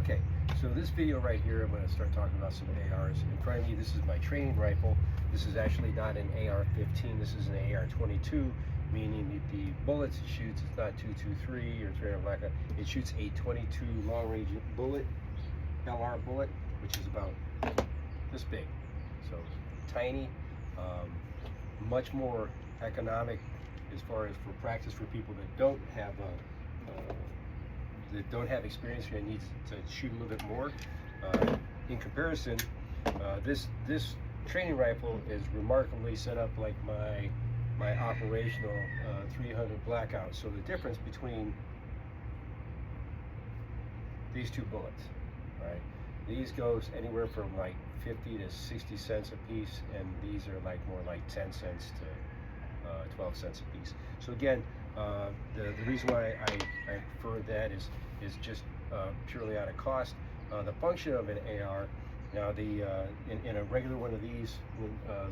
Okay, so this video right here, I'm going to start talking about some ARs. In front of me, this is my training rifle. This is actually not an AR-15, this is an AR-22, meaning that the bullets it shoots, it's not 223 or 300 black. It shoots a 22 long-range bullet, LR bullet, which is about this big. So tiny, much more economic as far as for practice for people that don't have experience and needs to shoot a little bit more. In comparison, this training rifle is remarkably set up like my operational 300 blackout. So the difference between these two bullets, right? These goes anywhere from like 50 to 60 cents a piece, and these are like more like 10 cents to 12 cents a piece. So again, the reason why I prefer that is just purely out of cost. The function of an AR, now in a regular one of these,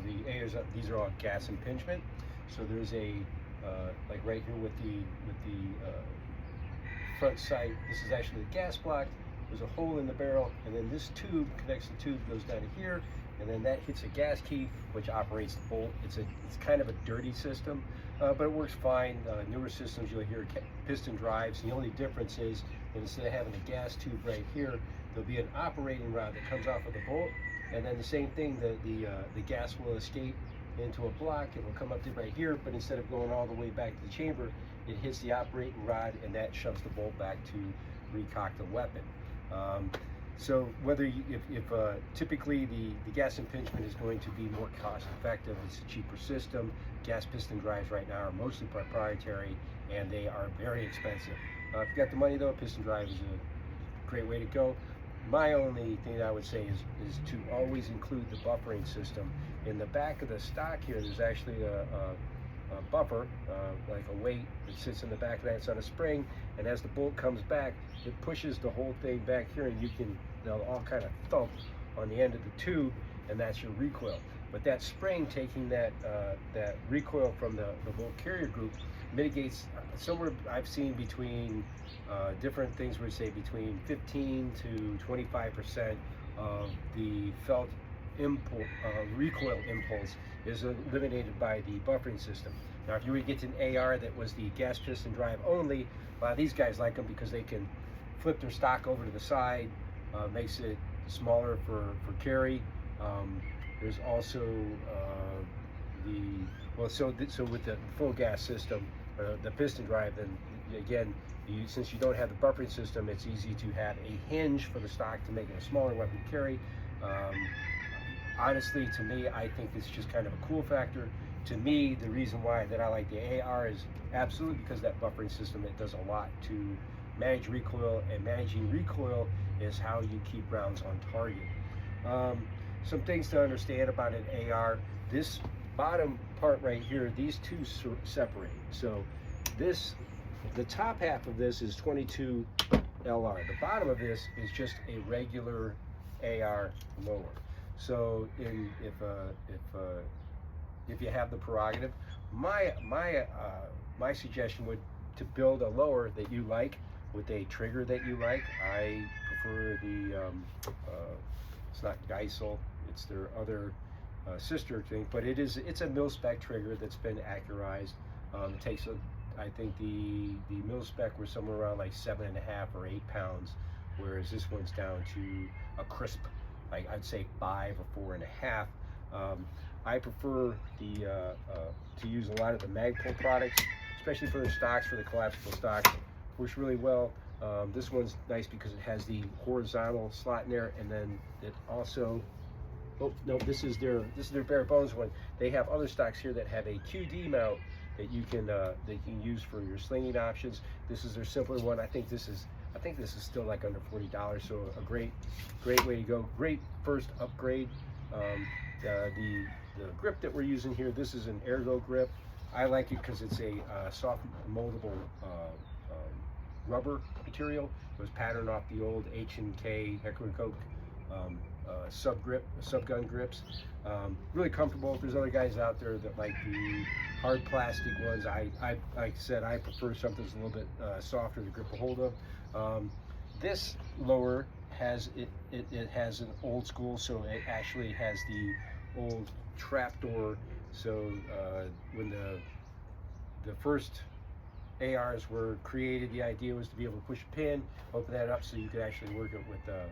the ARs, these are all gas impingement. So there's a like right here with the front sight, this is actually a gas block. There's a hole in the barrel, and then this tube connects, the tube goes down to here, and then that hits a gas key which operates the bolt. It's kind of a dirty system, but it works fine. Newer systems, you'll hear piston drives, and the only difference is that instead of having a gas tube right here, there'll be an operating rod that comes off of the bolt, and then the same thing, the gas will escape into a block. It will come up to right here, but instead of going all the way back to the chamber, it hits the operating rod, and that shoves the bolt back to recock the weapon. So whether typically the gas impingement is going to be more cost effective, it's a cheaper system. Gas piston drives right now are mostly proprietary, and they are very expensive. If you got the money though, piston drive is a great way to go. My only thing that I would say is to always include the buffering system. In the back of the stock here, there's actually a buffer, like a weight that sits in the back of that. It's on a spring, and as the bolt comes back, it pushes the whole thing back here, and they'll all kind of thump on the end of the tube, and that's your recoil. But that spring taking that recoil from the bolt carrier group mitigates somewhere, I've seen between different things would say between 15 to 25% of the felt recoil impulse is eliminated by the buffering system. Now, if you were to get to an AR that was the gas piston drive only, a lot of these guys like them because they can flip their stock over to the side, makes it smaller for carry. There's also so with the full gas system, the piston drive, then again, since you don't have the buffering system, it's easy to have a hinge for the stock to make it a smaller weapon to carry. Honestly, to me, I think it's just kind of a cool factor. To me, the reason why that I like the AR is absolutely because that buffering system, it does a lot to manage recoil, and managing recoil is how you keep rounds on target. Some things to understand about an AR, this bottom part right here, these two separate. So the top half of this is 22 LR. The bottom of this is just a regular AR lower. So if you have the prerogative, my suggestion would to build a lower that you like with a trigger that you like. I prefer it's not Geisel, it's their other sister thing, but it's a mil-spec trigger that's been accurized. It takes I think the mil-spec were somewhere around like 7.5 or 8 pounds, whereas this one's down to a crisp, like I'd say 5 or 4.5. I prefer to use a lot of the Magpul products, especially for the stocks, for the collapsible stocks. Works really well. This one's nice because it has the horizontal slot in there, and then it also, oh no, this is their bare bones one. They have other stocks here that have a QD mount that you can use for your slinging options. This is their simpler one. I think this is still like under $40, so a great way to go. Great first upgrade. The grip that we're using here, this is an Ergo grip. I like it because it's a soft moldable rubber material. It was patterned off the old H&K Heckler & Koch subgun grips. Really comfortable. There's other guys out there that like the hard plastic ones. Like I said, I prefer something that's a little bit softer to grip a hold of. This lower has it has an old school, so it actually has the old trap door. So when the first ARs were created, the idea was to be able to push a pin, open that up, so you could actually work it with a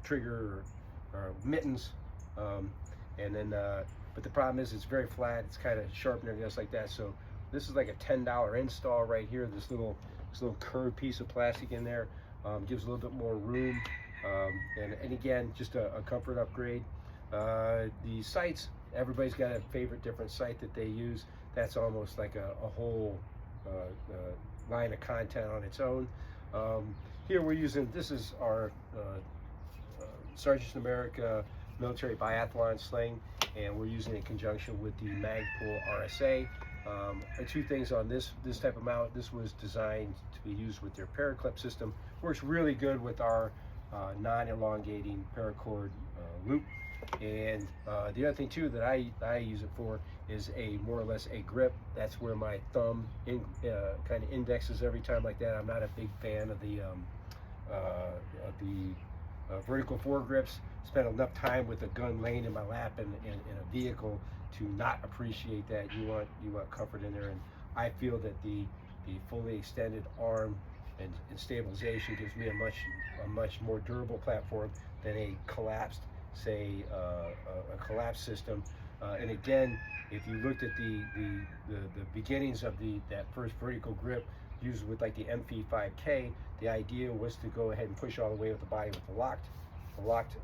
trigger or mittens. And then, but the problem is it's very flat. It's kind of sharp and everything else like that. So this is like a $10 install right here. This little curved piece of plastic in there gives a little bit more room. And again, just a comfort upgrade. The sights, everybody's got a favorite different sight that they use. That's almost like a whole line of content on its own. Here we're using, this is our Sergeant America military biathlon sling, and we're using it in conjunction with the Magpul RSA. Two things on this type of mount. This was designed to be used with their paraclip system. Works really good with our non-elongating paracord loop. And the other thing too that I use it for is a more or less a grip. That's where my thumb kind of indexes every time like that. I'm not a big fan of the vertical foregrips. Spent enough time with a gun laying in my lap and in a vehicle to not appreciate that. You want comfort in there, and I feel that the fully extended arm and stabilization gives me a much more durable platform than a collapsed, say a collapsed system. And again, if you looked at the beginnings of that first vertical grip used with like the MP5K, the idea was to go ahead and push all the way with the body with the locked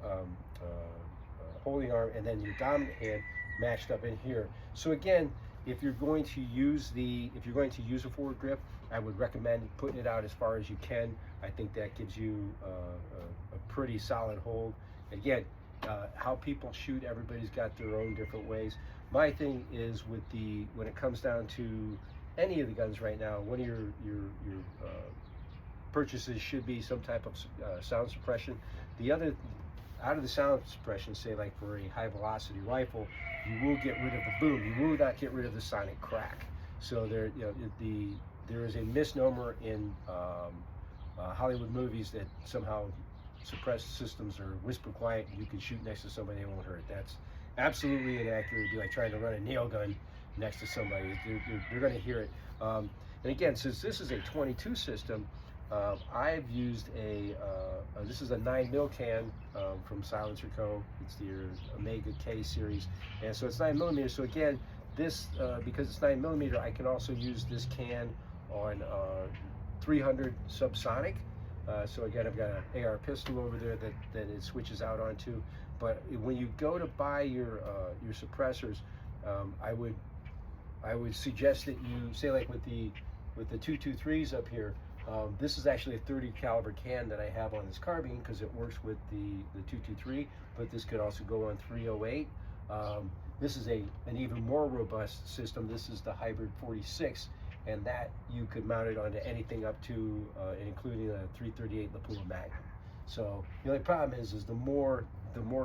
holding arm, and then your dominant hand matched up in here. So again, if you're going to use a forward grip, I would recommend putting it out as far as you can. I think that gives you a pretty solid hold. Again, how people shoot, everybody's got their own different ways. My thing is when it comes down to any of the guns right now, one of your purchases should be some type of sound suppression. The other, out of the sound suppression, say like for a high velocity rifle, you will get rid of the boom. You will not get rid of the sonic crack. So there is a misnomer in Hollywood movies that somehow suppressed systems are whisper quiet and you can shoot next to somebody, they won't hurt. That's absolutely inaccurate. It'd be like trying to run a nail gun next to somebody. They're going to hear it. And again, since this is a 22 system, I've used this is a 9mm can from Silencer Co. It's the Omega K series, and so it's 9mm. So again, this because it's 9mm, I can also use this can on 300 subsonic. So again, I've got an AR pistol over there that it switches out onto. But when you go to buy your suppressors, I would suggest that you say like with the 223s up here. This is actually a 30 caliber can that I have on this carbine because it works with the 223, but this could also go on 308. This is an even more robust system. This is the hybrid 46, and that you could mount it onto anything up to including a 338 Lapua Magnum. So the only problem is the more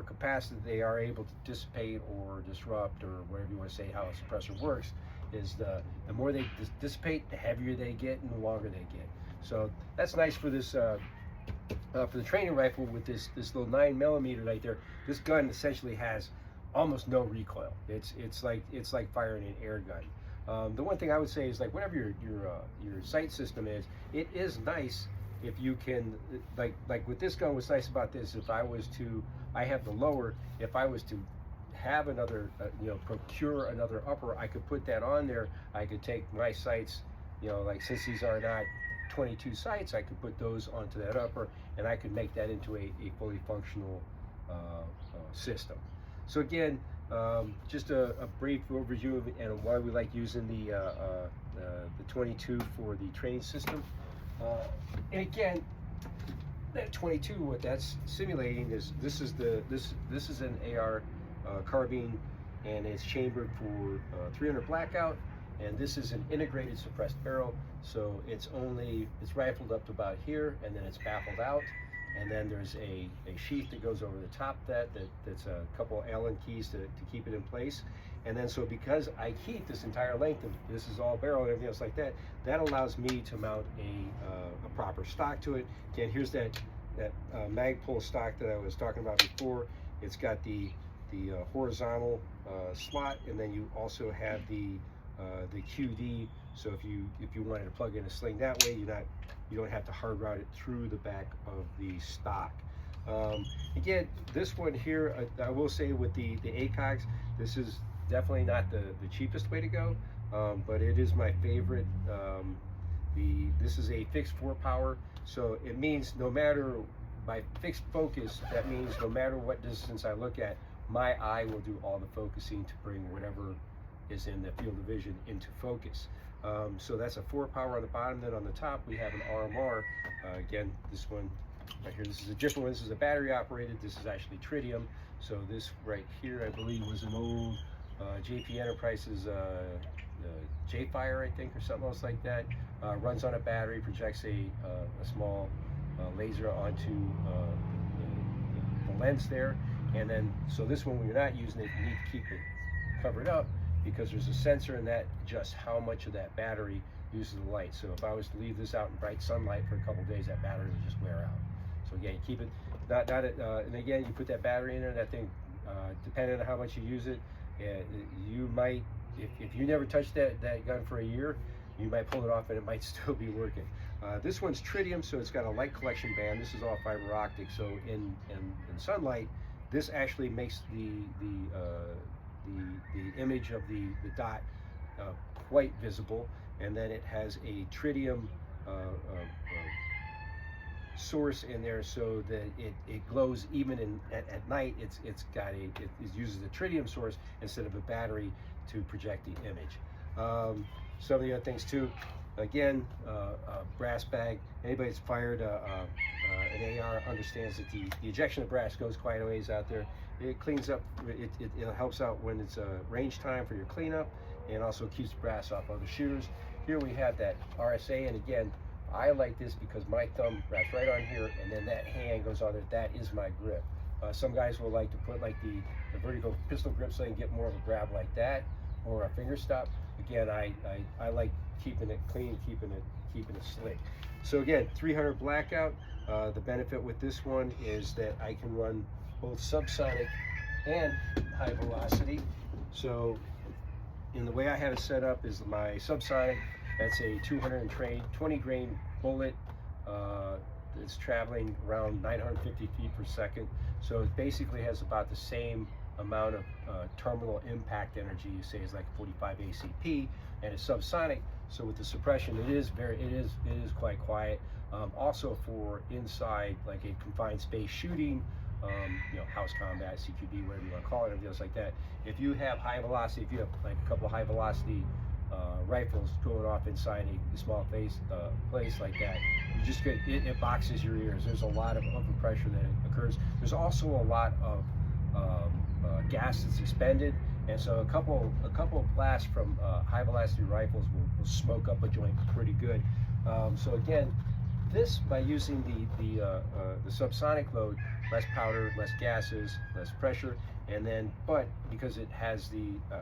capacity they are able to dissipate or disrupt, or whatever you want to say how a suppressor works, is the more they dissipate, the heavier they get and the longer they get. So that's nice for this for the training rifle with this little 9mm right there. This gun essentially has almost no recoil. It's like firing an air gun. The one thing I would say is like whatever your sight system is, it is nice if you can like with this gun. What's nice about this, if I was to, I have the lower, if I was to have another procure another upper, I could put that on there. I could take my sights, like since these are not 22 sights, I could put those onto that upper, and I could make that into a fully functional system. So again, just a brief overview of and why we like using the 22 for the training system. And again, that 22, what that's simulating is this is an AR carbine, and it's chambered for 300 blackout, and this is an integrated suppressed barrel. So it's rifled up to about here, and then it's baffled out, and then there's a sheath that goes over the top that's a couple Allen keys to keep it in place. And then so because I keep this entire length of this is all barrel and everything else like that, that allows me to mount a proper stock to it. Again, here's that mag pull stock that I was talking about before. It's got the horizontal slot, and then you also have the QD. So if you wanted to plug in a sling that way, you don't have to hard route it through the back of the stock. Again, this one here, I will say with the ACOGs, this is definitely not the cheapest way to go, but it is my favorite. This is a fixed 4-power, so it means no matter, by fixed focus, that means no matter what distance I look at, my eye will do all the focusing to bring whatever is in the field of vision into focus. So that's a 4-power on the bottom. Then on the top we have an RMR. Again, this one right here, this is a different one. This is a battery operated. This is actually tritium. So this right here, I believe, was an old JP Enterprises J-Fire, I think, or something else like that. Runs on a battery, projects a small laser onto the lens there. And then, so this one, when you're not using it, you need to keep it covered up, because there's a sensor in that adjusts how much of that battery uses the light. So if I was to leave this out in bright sunlight for a couple of days, that battery would just wear out. So again, you keep it, and again, you put that battery in there, that thing, depending on how much you use it, you might, if you never touched that gun for a year, you might pull it off and it might still be working. This one's tritium, so it's got a light collection band. This is all fiber optic, so in sunlight, this actually makes the image of the dot quite visible, and then it has a tritium source in there, so that it glows even at night. It uses a tritium source instead of a battery to project the image. Some of the other things too, again, brass bag. Anybody that's fired an AR understands that the ejection of brass goes quite a ways out there. It cleans up, it helps out when it's range time for your cleanup, and also keeps brass off other shooters. Here we have that RSA, and again, I like this because my thumb wraps right on here, and then that hand goes on there. That is my grip. Some guys will like to put like the vertical pistol grip so they can get more of a grab like that, or a finger stop. Again, I like keeping it clean, keeping it slick. So again, 300 blackout. The benefit with this one is that I can run both subsonic and high velocity. So in the way I have it set up is my subsonic, that's a 220 grain bullet. It's traveling around 950 feet per second. So it basically has about the same amount of terminal impact energy, you say, is like 45 ACP, and it's subsonic. So with the suppression, it is quite quiet. Also for inside, like a confined space shooting, house combat, CQB, whatever you want to call it, and deals like that. If you have high velocity, if you have like a couple high velocity rifles going off inside a small place like that, you just get it boxes your ears. There's a lot of overpressure that occurs. There's also a lot of gas that's expended, and so a couple blasts from high velocity rifles will smoke up a joint pretty good. So again, this, by using the subsonic load, less powder, less gases, less pressure, and then, but because it has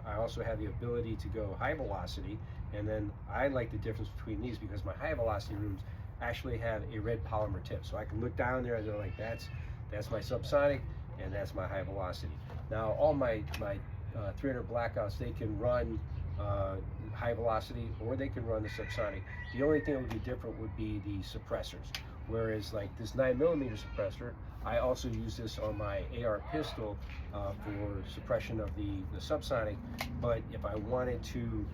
I also have the ability to go high velocity, and then I like the difference between these because my high velocity rooms actually have a red polymer tip, so I can look down there and they're like, that's my subsonic, and that's my high velocity. Now all my 300 blackouts, they can run high velocity or they can run the subsonic. The only thing that would be different would be the suppressors. Whereas like this 9mm suppressor, I also use this on my AR pistol for suppression of the subsonic. But if I wanted to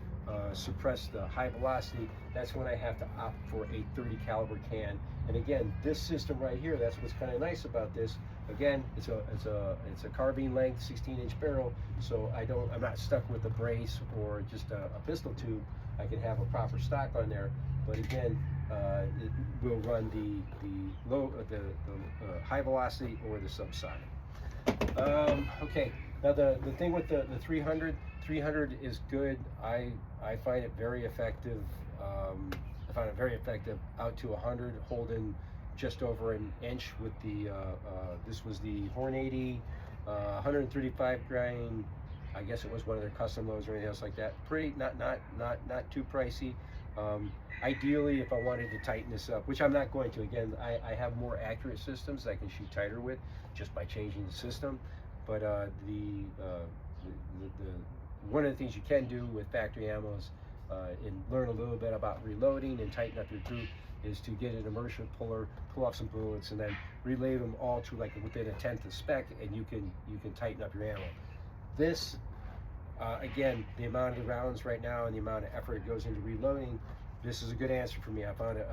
suppress the high velocity, that's when I have to opt for a 30 caliber can. And again, this system right here, that's what's kind of nice about this. Again, it's a carbine length 16-inch barrel, so I'm not stuck with a brace or just a pistol tube. I can have a proper stock on there, but again, it will run the high velocity or the subsonic. Okay, now the thing with the 300 is good. I find it very effective. I find it very effective out to 100, holding just over an inch with the this was the Horn 80 135 grain I guess it was one of their custom loads or anything else like that. Pretty not too pricey. Ideally, if I wanted to tighten this up, which I'm not going to, again, I have more accurate systems I can shoot tighter with just by changing the system. But the one of the things you can do with factory ammos and learn a little bit about reloading and tighten up your group is to get an immersion puller, pull off some bullets, and then relay them all to like within a tenth of spec, and you can tighten up your ammo. This again, the amount of the rounds right now and the amount of effort it goes into reloading, this is a good answer for me. I found it.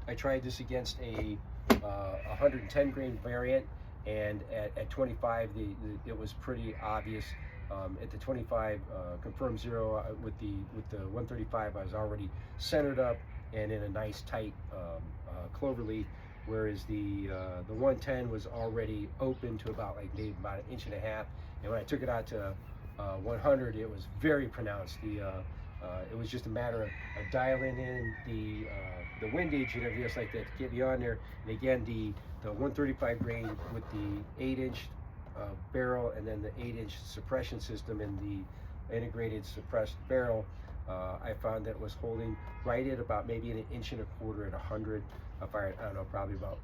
I tried this against a 110 grain variant, and at 25, it was pretty obvious. At the 25 confirmed zero with the 135, I was already centered up and in a nice tight clover leaf, whereas the 110 was already open to about like maybe about 1.5 inches, and when I took it out to 100, it was very pronounced. It was just a matter of dialing in the windage and everything else like that to get me on there. And again, the 135 grain with the 8-inch barrel and then the 8-inch suppression system and the integrated suppressed barrel, I found that it was holding right at about maybe 1.25 inches at 100. I fired, I don't know, probably about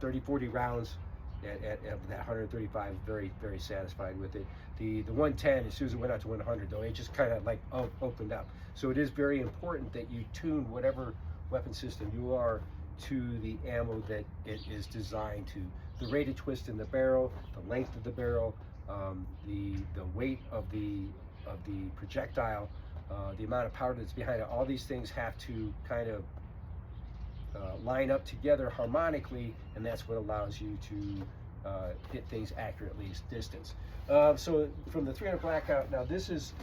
30-40 rounds at that 135. Very, very satisfied with it. The 110, as soon as it went out to 100 though, it just kind of like opened up. So it is very important that you tune whatever weapon system you are to the ammo that it is designed to. The rate of twist in the barrel, the length of the barrel, the weight of the projectile, the amount of powder that's behind it. All these things have to kind of line up together harmonically, and that's what allows you to hit things accurately distance. So from the 300 Blackout, now this is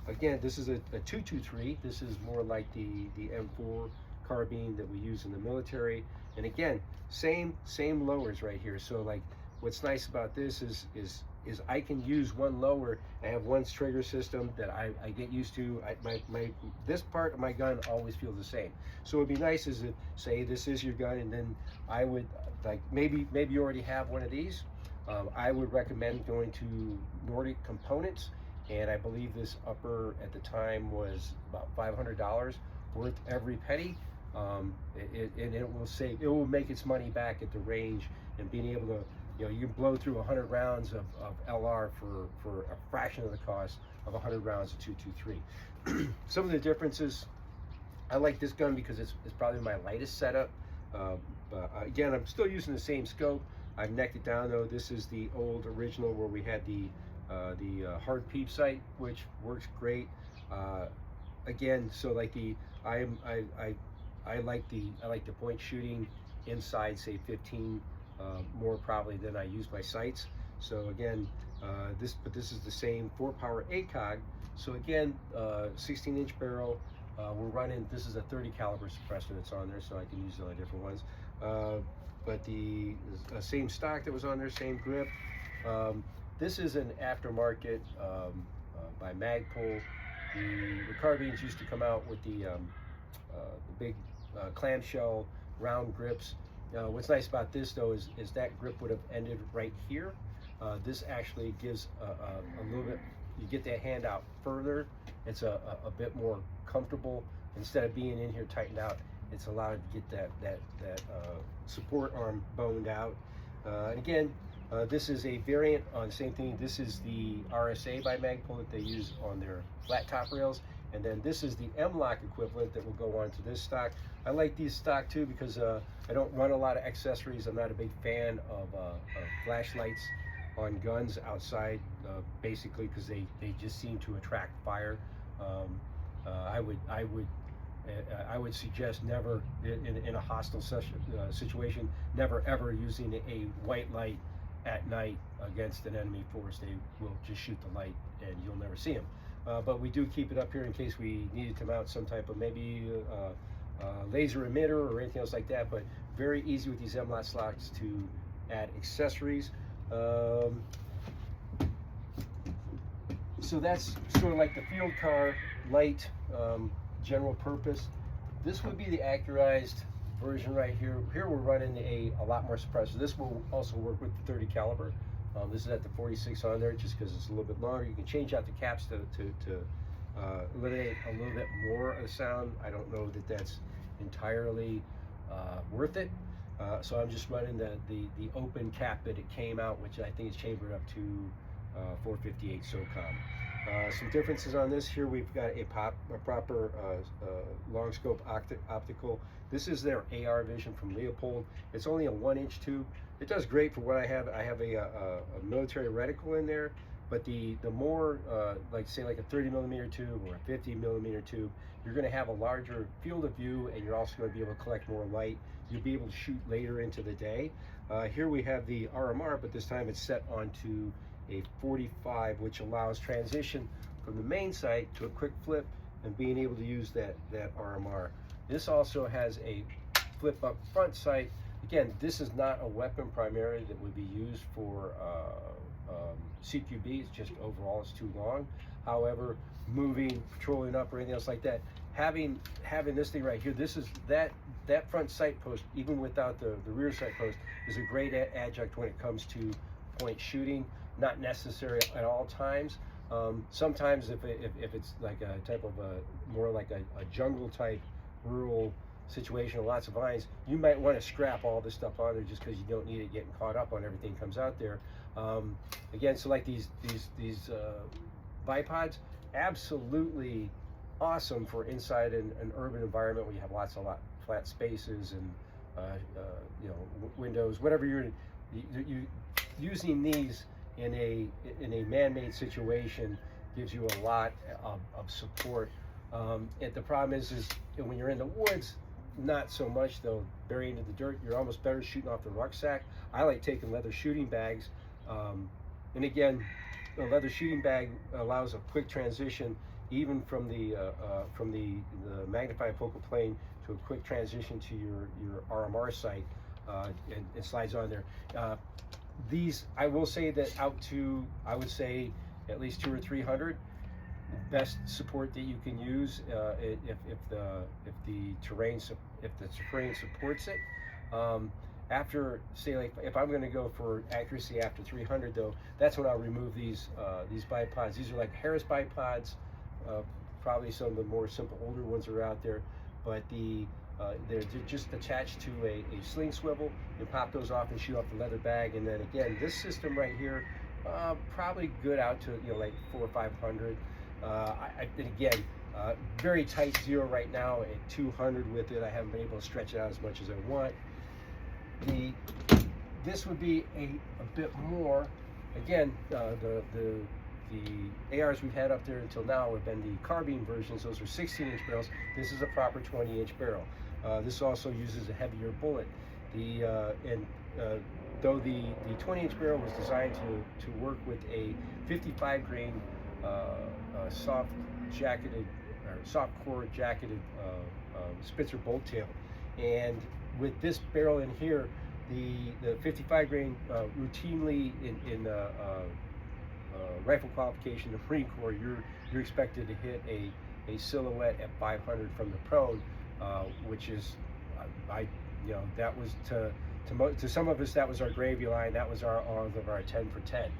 again, this is a 223. This is more like the M4 carbine that we use in the military, and again, same lowers right here. So like, what's nice about this is I can use one lower. I have one trigger system that I get used to. This part of my gun always feels the same. So it'd be nice is if, say this is your gun, and then I would like maybe you already have one of these. I would recommend going to Nordic Components, and I believe this upper at the time was about $500, worth every penny. And it will make its money back at the range, and being able to, you can blow through 100 rounds of LR for a fraction of the cost of 100 rounds of 223. Some of the differences, I like this gun because it's probably my lightest setup. But again, I'm still using the same scope. I've necked it down though. This is the old original where we had the hard peep sight, which works great. Again, so like I like the point shooting inside, say 15 more probably than I use my sights. So again, this is the same 4-power ACOG. So again, 16-inch barrel. We're running, this is a 30 caliber suppressor that's on there, so I can use all the different ones. But the same stock that was on there, same grip. This is an aftermarket by Magpul. The carbines used to come out with the big clamshell round grips. What's nice about this though is that grip would have ended right here. This actually gives a little bit, you get that hand out further. It's a bit more comfortable. Instead of being in here tightened out, it's allowed to get that support arm boned out. And again, this is a variant on the same thing. This is the RSA by Magpul that they use on their flat top rails. And then this is the M-Lock equivalent that will go on to this stock. I like these stock too because I don't run a lot of accessories. I'm not a big fan of flashlights on guns outside, basically because they just seem to attract fire. I would suggest never, in a hostile situation, never ever using a white light at night against an enemy force. They will just shoot the light and you'll never see them. But we do keep it up here in case we needed to mount some type of maybe laser emitter or anything else like that. But very easy with these M-Lock slots to add accessories. So that's sort of like the field car light general purpose. This would be the accurized version right here. Here we're running a lot more suppressor. This will also work with the 30 caliber. This is at the 46 on there just because it's a little bit longer. You can change out the caps to eliminate a little bit more of the sound. I don't know that that's entirely worth it. So I'm just running the open cap that it came out, which I think is chambered up to 458 SOCOM. Some differences on this here. We've got a proper long scope optical. This is their AR vision from Leopold. It's only a 1-inch tube. It does great for what I have. I have a military reticle in there, but the more like say like a 30mm tube or a 50mm tube, you're going to have a larger field of view, and you're also going to be able to collect more light. You'll be able to shoot later into the day. Here we have the RMR, but this time it's set onto a 45, which allows transition from the main sight to a quick flip and being able to use that RMR. This also has a flip up front sight. Again, this is not a weapon primarily that would be used for CQB. It's just overall it's too long. However, moving, patrolling up or anything else like that, having this thing right here, this is that front sight post, even without the rear sight post, is a great adjunct when it comes to point shooting. Not necessary at all times. Sometimes if it's like a type of more like a jungle type rural situation with lots of vines, you might want to scrap all this stuff on there just because you don't need it getting caught up on everything comes out there. Again, so like these bipods, absolutely awesome for inside an urban environment where you have lots of flat spaces and you know, windows, whatever you're using these in a man-made situation gives you a lot of support. And the problem is when you're in the woods, not so much though. Burying into the dirt, you're almost better shooting off the rucksack. I like taking leather shooting bags, and again, a leather shooting bag allows a quick transition, even from the magnified focal plane to a quick transition to your RMR sight, and it slides on there. These, I will say that out to, I would say at least 200 or 300, best support that you can use if the terrain supports it. After, say, like if I'm going to go for accuracy after 300 though, that's when I'll remove these bipods. These are like Harris bipods. Probably some of the more simple older ones are out there, but they're just attached to a sling swivel. You pop those off and shoot off the leather bag, and then again, this system right here, probably good out to, you know, like 400 or 500. And again, very tight zero right now at 200 with it. I haven't been able to stretch it out as much as I want. This would be a bit more. Again, the ARs we've had up there until now have been the carbine versions. Those are 16-inch barrels. This is a proper 20-inch barrel. This also uses a heavier bullet. Though the 20-inch barrel was designed to work with a 55 grain soft core jacketed Spitzer bolt tail, and with this barrel in here, the 55 grain routinely in rifle qualification, the Marine Corps, you're expected to hit a silhouette at 500 from the prone, which is, that was to some of us, that was our gravy line. That was our 10 for 10.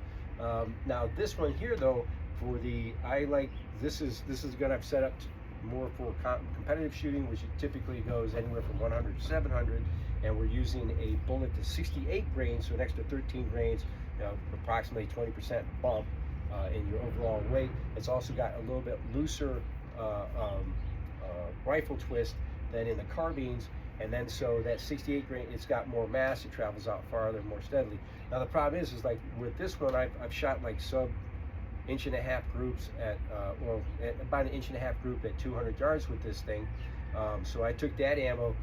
Now this one here though, for this is going to set up more for competitive shooting, which typically goes anywhere from 100 to 700, and we're using a bullet to 68 grains, so an extra 13 grains, approximately 20% bump in your overall weight. It's also got a little bit looser rifle twist than in the carbines, and then so that 68 grain, it's got more mass, it travels out farther, more steadily. Now the problem is like with this one, I've shot like sub 1.5-inch groups at about an 1.5-inch group at 200 yards with this thing. So I took that ammo,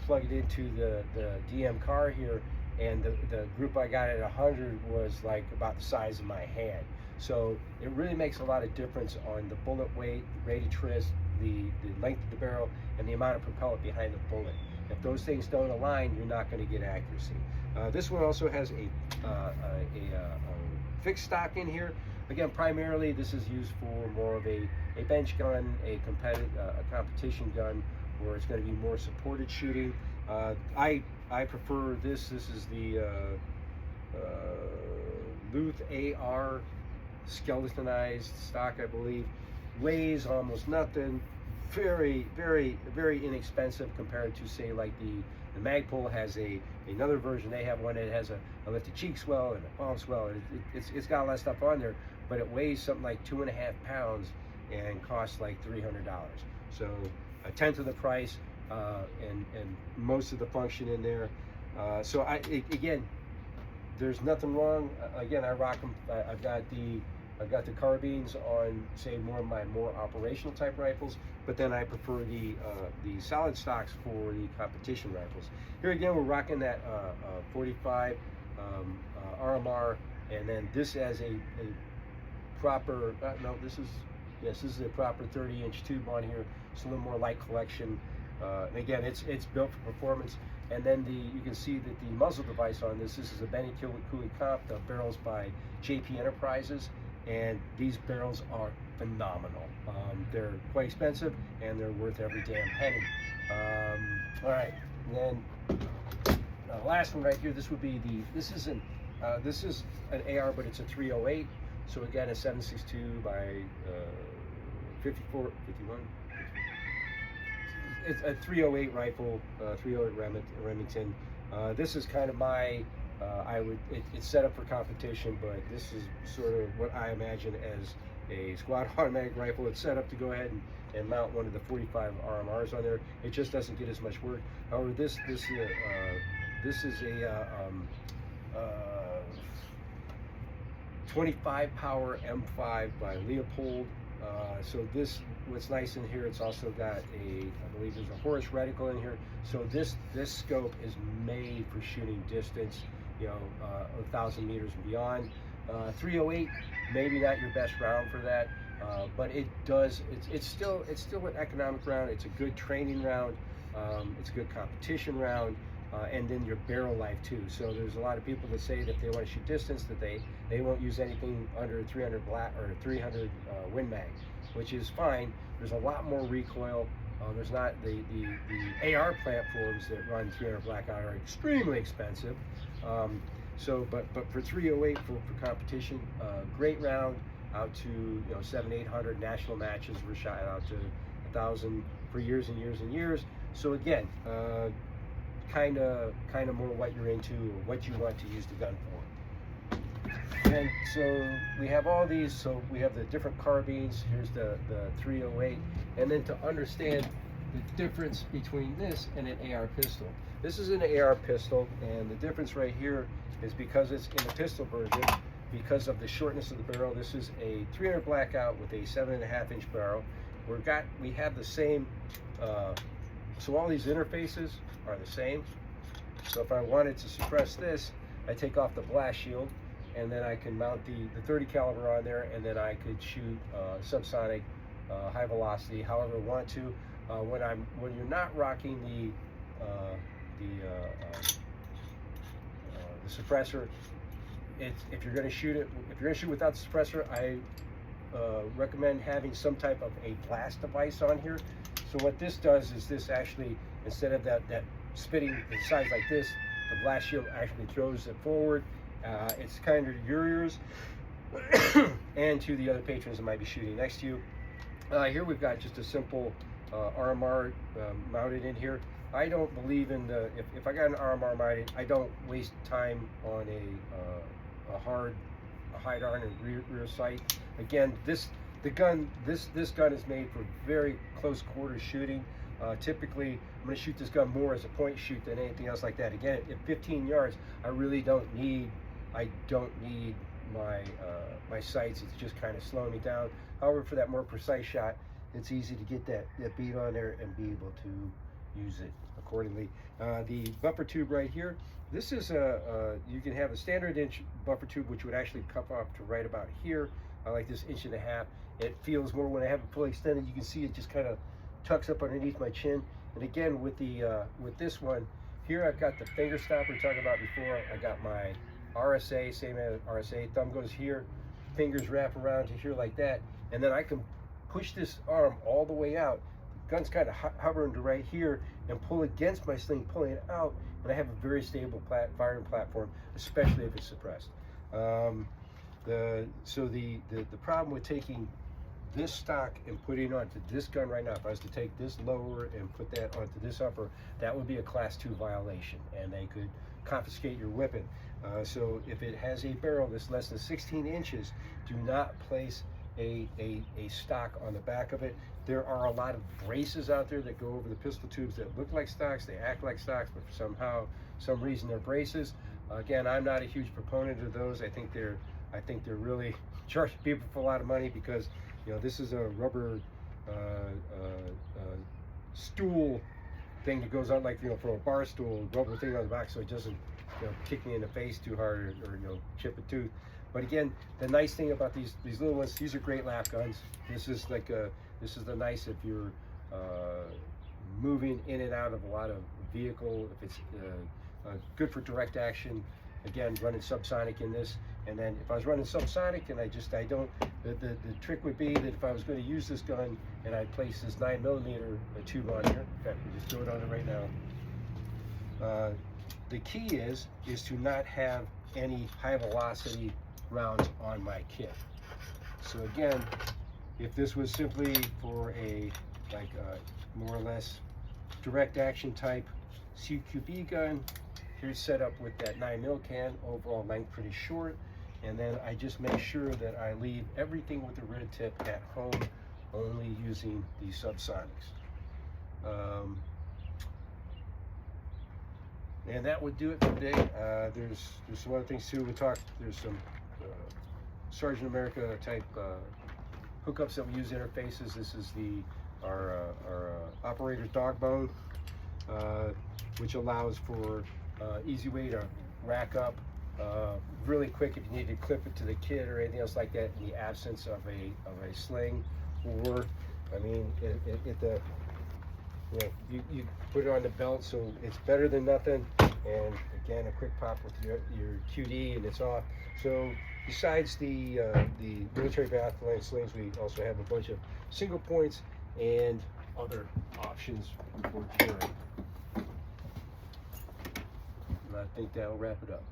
plugged it into the DM car here, and the group I got at 100 was like about the size of my hand. So it really makes a lot of difference on the bullet weight, rate of twist, the length of the barrel, and the amount of propellant behind the bullet. If those things don't align, you're not going to get accuracy. This one also has a fixed stock in here. Again, primarily this is used for more of a bench gun, a competition gun, where it's going to be more supported shooting. I prefer this. This is the Luth AR, skeletonized stock, I believe. Weighs almost nothing. Very, very, very inexpensive compared to, say, like the Magpul has another version. They have one that has a lifted cheek swell and a palm swell. It's got a lot of stuff on there, but it weighs something like 2.5 pounds and costs like $300. So a tenth of the price, and most of the function in there. So again, there's nothing wrong. Again, I rock them. I've got the carbines on, say, my more operational type rifles, but then I prefer the solid stocks for the competition rifles. Here again, we're rocking that 45 RMR, and then this as a proper, this is a proper 30-inch tube on here. It's a little more light collection. And again, it's built for performance. And then you can see that the muzzle device on this is a Benny Cooley Comp, the barrels by JP Enterprises, and these barrels are phenomenal. They're quite expensive, and they're worth every damn penny. All right, and then last one right here. This would be this is an AR, but it's a 308. So again, a 7.62 by 51. It's a 308 rifle, 308 Remington. This is kind of my, it's set up for competition, but this is sort of what I imagine as a squad automatic rifle. It's set up to go ahead and mount one of the 45 RMRs on there. It just doesn't get as much work. However, this is a 25 power M5 by Leopold. So what's nice in here, it's also got I believe there's a Horus reticle in here. So this scope is made for shooting distance, 1,000 meters and beyond. 308, maybe not your best round for that, but it's still an economic round. It's a good training round. It's a good competition round. And then your barrel life too. So there's a lot of people that say that if they want to shoot distance, that they won't use anything under 300 black or 300 Win Mag, which is fine. There's a lot more recoil. There's not the AR platforms that run 300 blackout are extremely expensive. But for 308 for competition, great round out to 700-800 national matches. We're shot out to 1,000 for years and years and years. So again. Kind of more what you're into or what you want to use the gun for. And so we have all these. So we have the different carbines. Here's the 308, and then to understand the difference between this and an AR pistol. This is an AR pistol, and the difference right here is because it's in the pistol version, because of the shortness of the barrel. This is a 300 blackout with a 7.5-inch barrel. We have the same. So all these interfaces are the same. So if I wanted to suppress this, I take off the blast shield, and then I can mount the 30 caliber on there, and then I could shoot subsonic, high velocity, however I want to. When you're not rocking the suppressor, if you're going to shoot without the suppressor, I recommend having some type of a blast device on here. So what this does is this actually, instead of that spitting in size like this, the blast shield actually throws it forward. It's kind of yours and to the other patrons that might be shooting next to you. Here we've got just a simple RMR mounted in here. I don't believe in if I got an RMR mounted, I don't waste time on a hide iron and rear sight. Again, this gun is made for very close quarter shooting. Typically, I'm going to shoot this gun more as a point shoot than anything else like that. Again, at 15 yards, I really don't need my sights. It's just kind of slowing me down. However, for that more precise shot, it's easy to get that bead on there and be able to use it accordingly. The buffer tube right here. This is you can have a standard inch buffer tube, which would actually cup up to right about here. I like this 1.5 inches. It feels more when I have it fully extended. You can see it just kind of tucks up underneath my chin. And again, with this one here, I've got the finger stop we were talking about before. I got my RSA, same as RSA. Thumb goes here, fingers wrap around to here like that, and then I can push this arm all the way out. The gun's kind of hovering to right here, and pull against my sling, pulling it out, and I have a very stable firing platform, especially if it's suppressed. So the problem with taking this stock and putting it onto this gun right now, if I was to take this lower and put that onto this upper, that would be a Class 2 violation, and they could confiscate your weapon. So if it has a barrel that's less than 16 inches, do not place a stock on the back of it. There are a lot of braces out there that go over the pistol tubes that look like stocks, they act like stocks, but for some reason they're braces. Again, I'm not a huge proponent of those. I think they're really charging people for a lot of money, because this is a rubber stool thing that goes on, like for a bar stool, rubber thing on the back, so it doesn't kick me in the face too hard, or chip a tooth. But again, the nice thing about these little ones, these are great lap guns. This is the nice if you're moving in and out of a lot of vehicle, if it's good for direct action. Again, running subsonic in this. And then if I was running subsonic and the trick would be that if I was going to use this gun and I place this 9mm tube on here, in fact, we just throw it on it right now. The key is to not have any high velocity rounds on my kit. So again, if this was simply for a more or less direct action type CQB gun, here's set up with that 9mm can, overall length pretty short, and then I just make sure that I leave everything with the red tip at home, only using these subsonics. And that would do it for today. There's some other things too. There's some Sergeant America type hookups that we use, interfaces. This is our operator's dog bone, which allows for easy way to rack up really quick if you need to clip it to the kit or anything else like that in the absence of a sling. Or I mean, you put it on the belt, so it's better than nothing. And again, a quick pop with your QD and it's off. So besides the military battalion slings, we also have a bunch of single points and other options for carrying. And I think that'll wrap it up.